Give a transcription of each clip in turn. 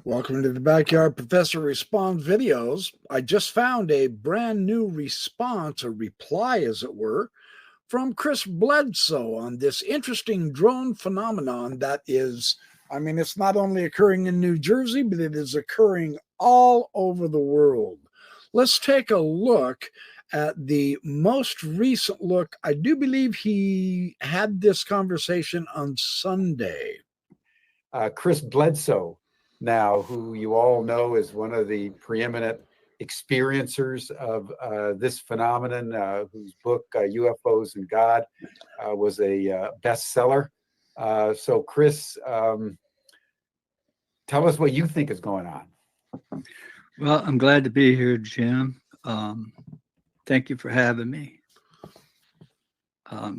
Welcome to the Backyard Professor Responds videos. I just found a brand new response, a reply as it were, from Chris Bledsoe on this interesting drone phenomenon that is, it's not only occurring in New Jersey, but it is occurring all over the world. Let's take a look at the most recent look. I do believe he had this conversation on Sunday. Chris Bledsoe, now, who you all know is one of the preeminent experiencers of this phenomenon, whose book, UFOs and God, was a bestseller. So, Chris, tell us what you think is going on. Well, I'm glad to be here, Jim. Thank you for having me. I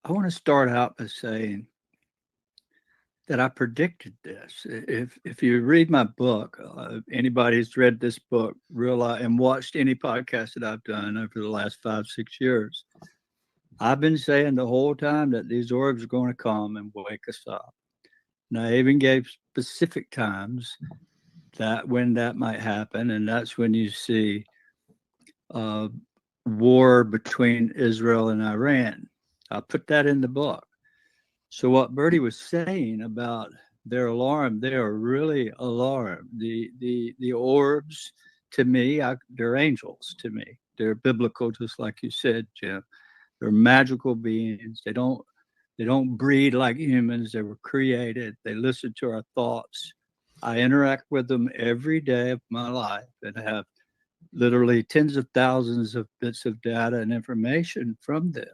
want to start out by saying that I predicted this. If you read my book, anybody who's read this book realize and watched any podcast that I've done over the last 5-6 years, I've been saying the whole time that these orbs are going to come and wake us up. And I even gave specific times that when that might happen, and that's when you see war between Israel and Iran. I put that in the book. So what Bertie was saying about their alarm, they are really alarmed. The orbs, to me, they're angels to me. They're biblical, just like you said, Jim. They're magical beings. They don't breed like humans. They were created. They listen to our thoughts. I interact with them every day of my life and have literally tens of thousands of bits of data and information from them.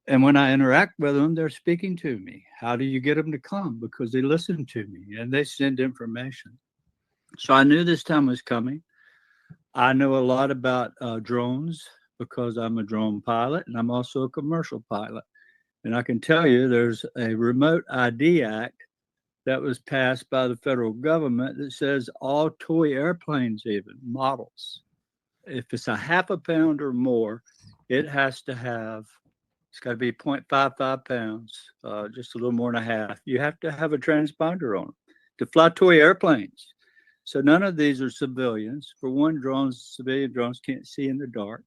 And when I interact with them, they're speaking to me. How do you get them to come? Because they listen to me and they send information. So I knew this time was coming. I know a lot about drones because I'm a drone pilot and I'm also a commercial pilot. And I can tell you there's a Remote ID Act that was passed by the federal government that says all toy airplanes, even models, if it's a half a pound or more, it has to have, it's got to be 0.55 pounds, just a little more than a half. You have to have a transponder on them to fly toy airplanes. So none of these are civilians. For one, civilian drones can't see in the dark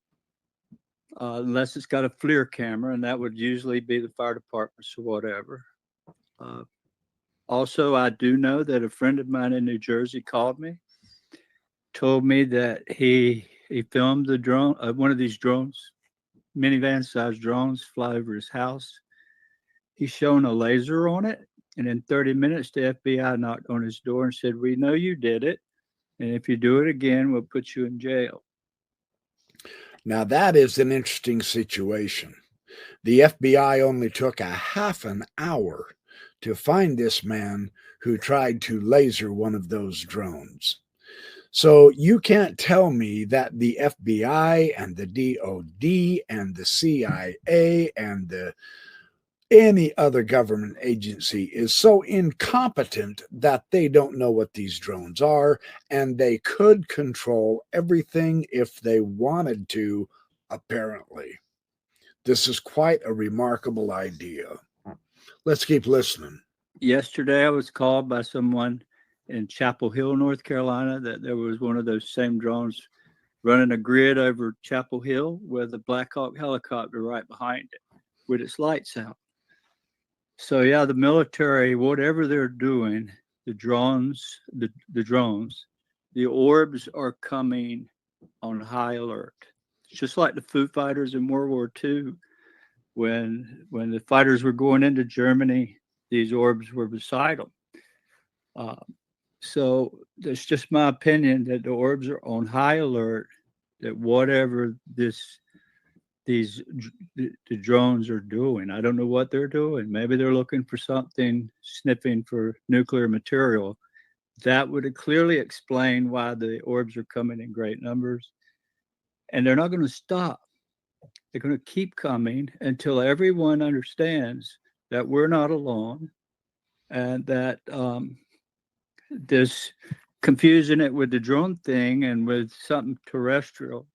unless it's got a FLIR camera, and that would usually be the fire departments or whatever. Also, I do know that a friend of mine in New Jersey called me, told me that he filmed the drone, one of these drones, minivan-sized drones, fly over his house. He's shown a laser on it, and in 30 minutes, the FBI knocked on his door and said, "We know you did it, and if you do it again, we'll put you in jail." Now, that is an interesting situation. The FBI only took a half an hour to find this man who tried to laser one of those drones. So you can't tell me that the FBI and the DOD and the CIA and any other government agency is so incompetent that they don't know what these drones are, and they could control everything if they wanted to, apparently. This is quite a remarkable idea. Let's keep listening. Yesterday, I was called by someone in Chapel Hill, North Carolina, that there was one of those same drones running a grid over Chapel Hill with a Black Hawk helicopter right behind it with its lights out. So yeah, the military, whatever they're doing, the drones, the orbs are coming on high alert. It's just like the Foo Fighters in World War II, when the fighters were going into Germany, these orbs were beside them. So it's just my opinion that the orbs are on high alert, that whatever the drones are doing, I don't know what they're doing. Maybe they're looking for something, sniffing for nuclear material. That would clearly explain why the orbs are coming in great numbers. And they're not going to stop. They're going to keep coming until everyone understands that we're not alone, and that this confusing it with the drone thing and with something terrestrial,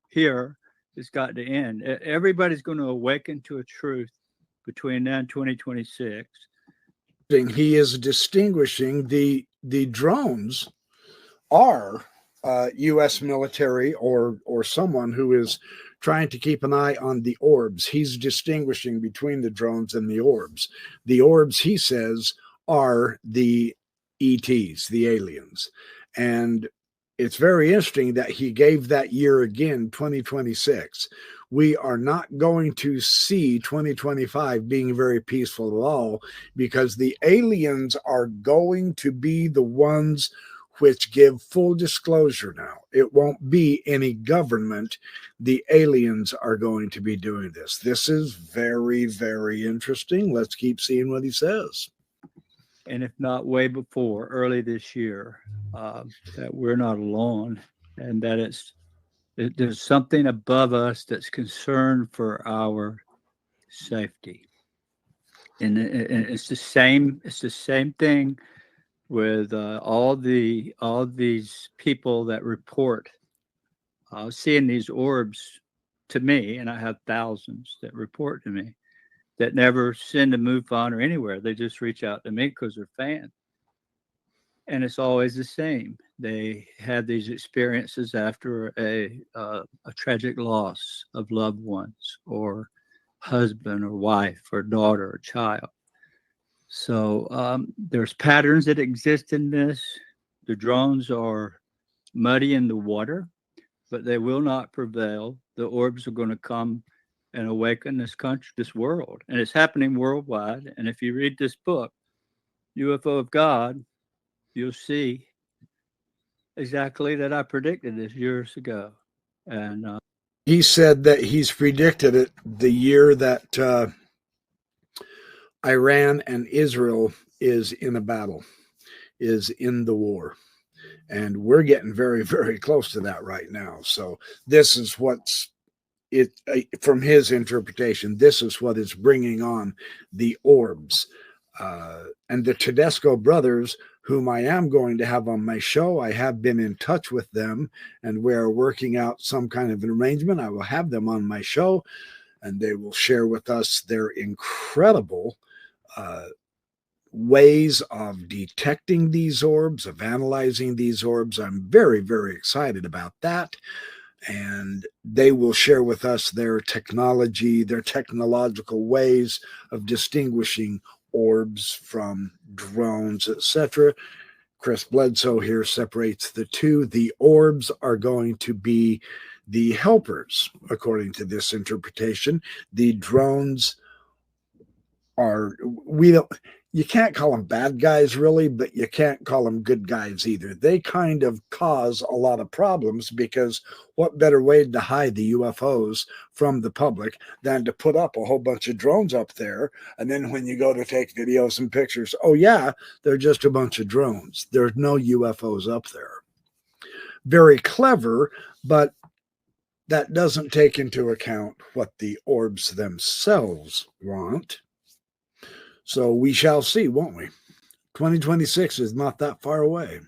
here, has got to end. Everybody's going to awaken to a truth between now and 2026 He is distinguishing the drones are U.S. military or someone who is trying to keep an eye on the orbs. He's distinguishing between the drones and the orbs. The orbs, he says, are the ETs, the aliens. And it's very interesting that he gave that year again, 2026. We are not going to see 2025 being very peaceful at all, because the aliens are going to be the ones which give full disclosure now. It won't be any government. The aliens are going to be doing this. This is very, very interesting. Let's keep seeing what he says. And if not way before, early this year, that we're not alone, and that there's something above us that's concerned for our safety. And it's the same. It's the same thing with all these people that report seeing these orbs to me, and I have thousands that report to me that never send a MUFON or anywhere. They just reach out to me because they're fans. And it's always the same. They have these experiences after a tragic loss of loved ones, or husband or wife or daughter or child. So there's patterns that exist in this. The drones are muddy in the water, but they will not prevail. The orbs are going to come and awaken this country, this world. And it's happening worldwide. And if you read this book, UFO of God, you'll see exactly that I predicted this years ago. And he said that he's predicted it the year that Iran and Israel is in a battle, is in the war. And we're getting very, very close to that right now. So this is what's it, from his interpretation, this is what is bringing on the orbs. And the Tedesco brothers, whom I am going to have on my show, I have been in touch with them, and we are working out some kind of an arrangement. I will have them on my show, and they will share with us their incredible ways of detecting these orbs, of analyzing these orbs. I'm very, very excited about that. And they will share with us their technology, their technological ways of distinguishing orbs from drones, etc. Chris Bledsoe here separates the two. The orbs are going to be the helpers, according to this interpretation. The drones are, you can't call them bad guys really, but you can't call them good guys either. They kind of cause a lot of problems, because what better way to hide the UFOs from the public than to put up a whole bunch of drones up there, and then when you go to take videos and pictures, oh yeah, they're just a bunch of drones. There's no UFOs up there. Very clever, but that doesn't take into account what the orbs themselves want. So we shall see, won't we? 2026 is not that far away.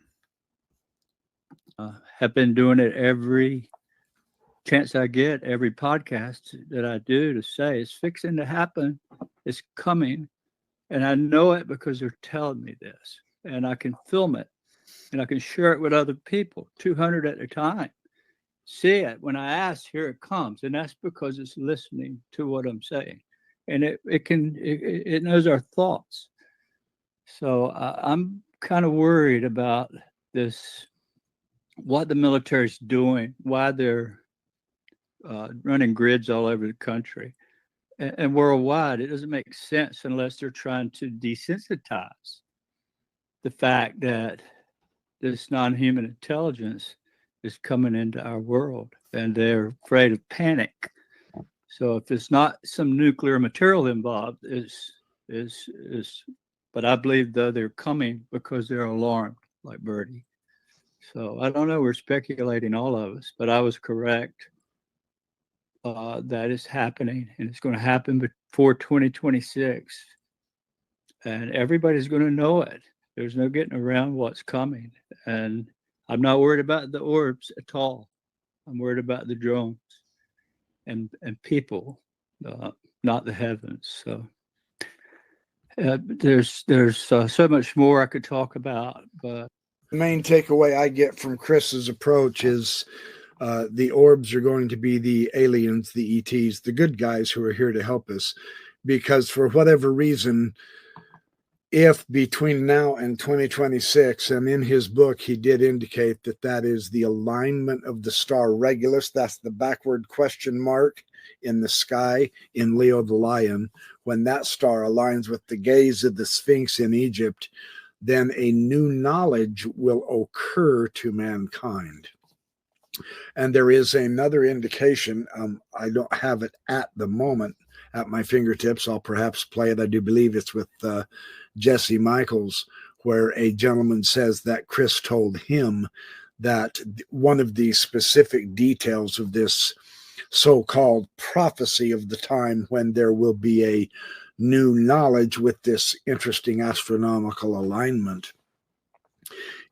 have been doing it every chance I get, every podcast that I do, to say it's fixing to happen, it's coming. And I know it because they're telling me this. And I can film it and I can share it with other people, 200 at a time. See it. When I ask, here it comes. And that's because it's listening to what I'm saying. And it knows our thoughts. So I'm kind of worried about this, what the military's doing, why they're running grids all over the country and worldwide. It doesn't make sense unless they're trying to desensitize the fact that this non-human intelligence is coming into our world, and they're afraid of panic. So if it's not some nuclear material involved, but I believe though they're coming because they're alarmed, like Birdie. So I don't know. We're speculating, all of us, but I was correct. That is happening, and it's going to happen before 2026, and everybody's going to know it. There's no getting around what's coming, and I'm not worried about the orbs at all. I'm worried about the drones and people, not the heavens. So There's so much more I could talk about, but The main takeaway I get from Chris's approach is the orbs are going to be the aliens, the ETs, the good guys who are here to help us. Because for whatever reason, if between now and 2026, and in his book, he did indicate that that is the alignment of the star Regulus, that's the backward question mark in the sky in Leo the Lion. When that star aligns with the gaze of the Sphinx in Egypt, then a new knowledge will occur to mankind. And there is another indication, I don't have it at the moment at my fingertips. I'll perhaps play it. I do believe it's with Jesse Michaels, where a gentleman says that Chris told him that one of the specific details of this so-called prophecy of the time when there will be a new knowledge with this interesting astronomical alignment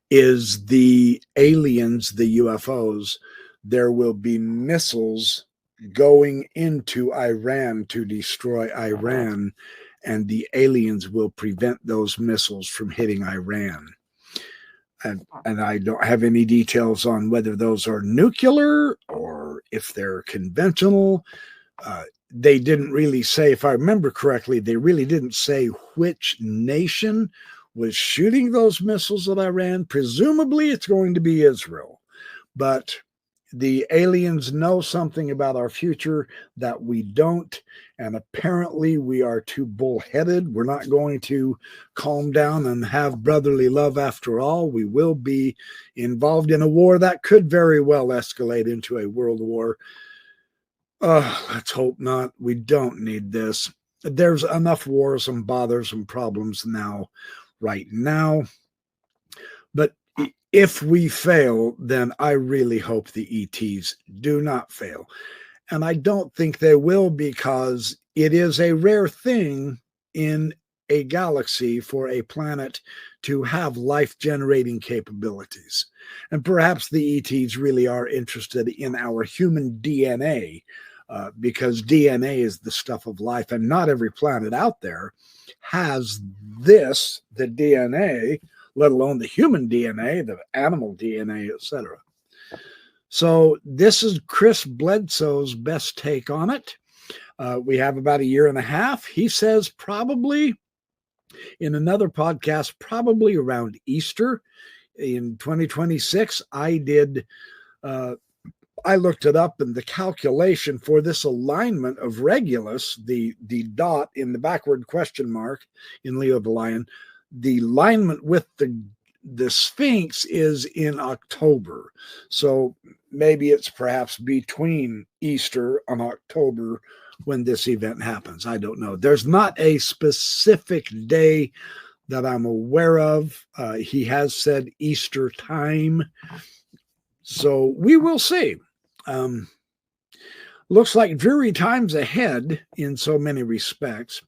is the aliens, the UFOs. There will be missiles going into Iran to destroy Iran, and the aliens will prevent those missiles from hitting Iran. And I don't have any details on whether those are nuclear or if they're conventional. They didn't really say, if I remember correctly, they really didn't say which nation was shooting those missiles at Iran. Presumably it's going to be Israel. But the aliens know something about our future that we don't, and apparently we are too bullheaded. We're not going to calm down and have brotherly love after all. We will be involved in a war that could very well escalate into a world war. Let's hope not. We don't need this. There's enough wars and bothers and problems right now. But if we fail, then I really hope the ETs do not fail. And I don't think they will, because it is a rare thing in a galaxy for a planet to have life-generating capabilities. And perhaps the ETs really are interested in our human DNA, because DNA is the stuff of life, and not every planet out there has this, the DNA, let alone the human DNA, the animal DNA, etc. So this is Chris Bledsoe's best take on it. We have about a year and a half. He says probably in another podcast, probably around Easter in 2026. I looked it up, and the calculation for this alignment of Regulus, the dot in the backward question mark in Leo the Lion, the alignment with the Sphinx is in October. So maybe it's perhaps between Easter and October when this event happens. I don't know. There's not a specific day that I'm aware of. He has said Easter time. So we will see. Looks like dreary times ahead in so many respects.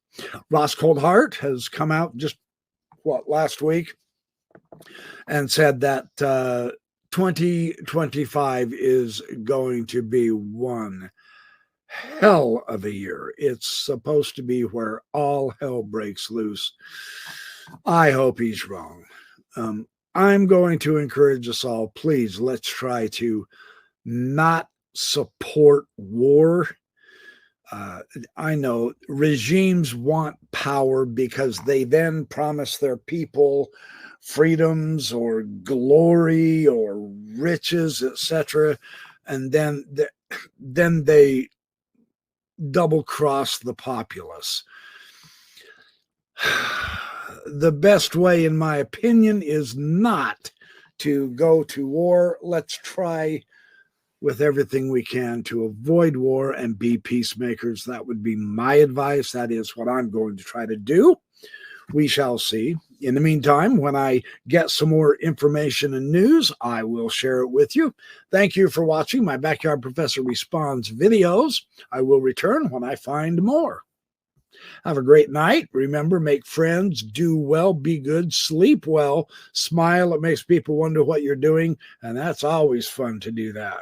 Ross Coldhart has come out just last week and said that 2025 is going to be one hell of a year. It's supposed to be where all hell breaks loose. I hope he's wrong. I'm going to encourage us all, please, let's try to not support war. I know regimes want power because they then promise their people freedoms or glory or riches, etc., and then they double cross the populace. The best way, in my opinion, is not to go to war. Let's try with everything we can to avoid war and be peacemakers. That would be my advice. That is what I'm going to try to do. We shall see. In the meantime, when I get some more information and news, I will share it with you. Thank you for watching my Backyard Professor Responds videos. I will return when I find more. Have a great night. Remember, make friends, do well, be good, sleep well, smile. It makes people wonder what you're doing, and that's always fun to do that.